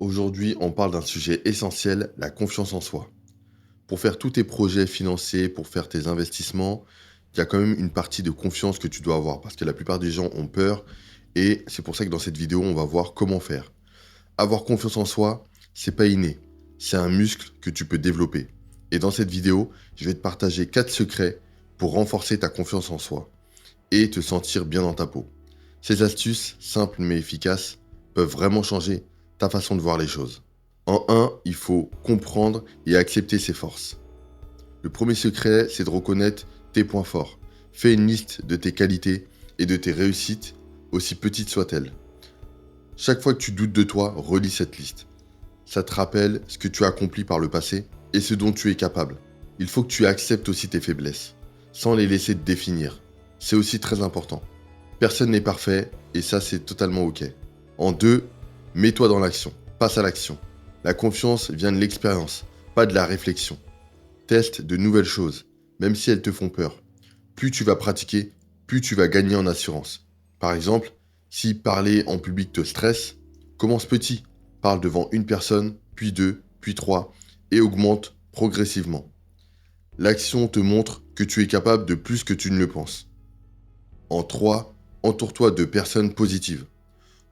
Aujourd'hui, on parle d'un sujet essentiel, la confiance en soi. Pour faire tous tes projets financiers, pour faire tes investissements, il y a quand même une partie de confiance que tu dois avoir parce que la plupart des gens ont peur et c'est pour ça que dans cette vidéo, on va voir comment faire. Avoir confiance en soi, c'est pas inné, c'est un muscle que tu peux développer. Et dans cette vidéo, je vais te partager 4 secrets pour renforcer ta confiance en soi et te sentir bien dans ta peau. Ces astuces, simples mais efficaces, peuvent vraiment changer ta façon de voir les choses. En un, il faut comprendre et accepter ses forces. Le premier secret, c'est de reconnaître tes points forts. Fais une liste de tes qualités et de tes réussites, aussi petites soient-elles. Chaque fois que tu doutes de toi, relis cette liste. Ça te rappelle ce que tu as accompli par le passé et ce dont tu es capable. Il faut que tu acceptes aussi tes faiblesses, sans les laisser te définir. C'est aussi très important. Personne n'est parfait et ça c'est totalement ok. En deux, mets-toi dans l'action, passe à l'action. La confiance vient de l'expérience, pas de la réflexion. Teste de nouvelles choses, même si elles te font peur. Plus tu vas pratiquer, plus tu vas gagner en assurance. Par exemple, si parler en public te stresse, commence petit. Parle devant une personne, puis deux, puis trois, et augmente progressivement. L'action te montre que tu es capable de plus que tu ne le penses. En 3, entoure-toi de personnes positives.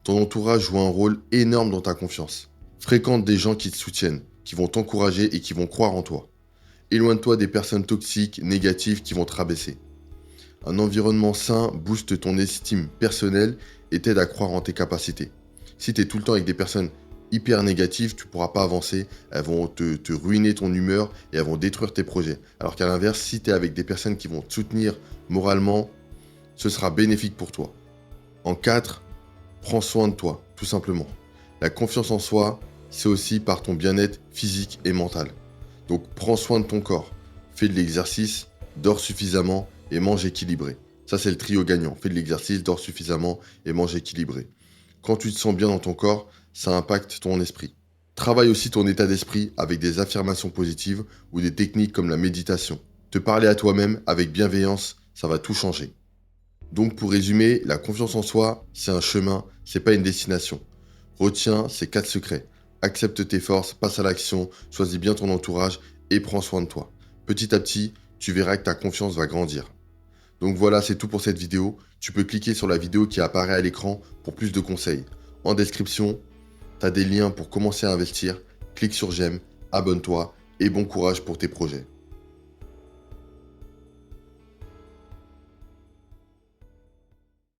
Ton entourage joue un rôle énorme dans ta confiance. Fréquente des gens qui te soutiennent, qui vont t'encourager et qui vont croire en toi. Éloigne-toi des personnes toxiques, négatives qui vont te rabaisser. Un environnement sain booste ton estime personnelle et t'aide à croire en tes capacités. Si tu es tout le temps avec des personnes hyper négatives, tu ne pourras pas avancer, elles vont te ruiner ton humeur et elles vont détruire tes projets. Alors qu'à l'inverse, si tu es avec des personnes qui vont te soutenir moralement, ce sera bénéfique pour toi. En 4, prends soin de toi, tout simplement. La confiance en soi, c'est aussi par ton bien-être physique et mental. Donc prends soin de ton corps, fais de l'exercice, dors suffisamment et mange équilibré. Ça c'est le trio gagnant, fais de l'exercice, dors suffisamment et mange équilibré. Quand tu te sens bien dans ton corps, ça impacte ton esprit. Travaille aussi ton état d'esprit avec des affirmations positives ou des techniques comme la méditation. Te parler à toi-même avec bienveillance, ça va tout changer. Donc pour résumer, la confiance en soi, c'est un chemin, c'est pas une destination. Retiens ces 4 secrets. Accepte tes forces, passe à l'action, choisis bien ton entourage et prends soin de toi. Petit à petit, tu verras que ta confiance va grandir. Donc voilà, c'est tout pour cette vidéo. Tu peux cliquer sur la vidéo qui apparaît à l'écran pour plus de conseils. En description, tu as des liens pour commencer à investir. Clique sur j'aime, abonne-toi et bon courage pour tes projets.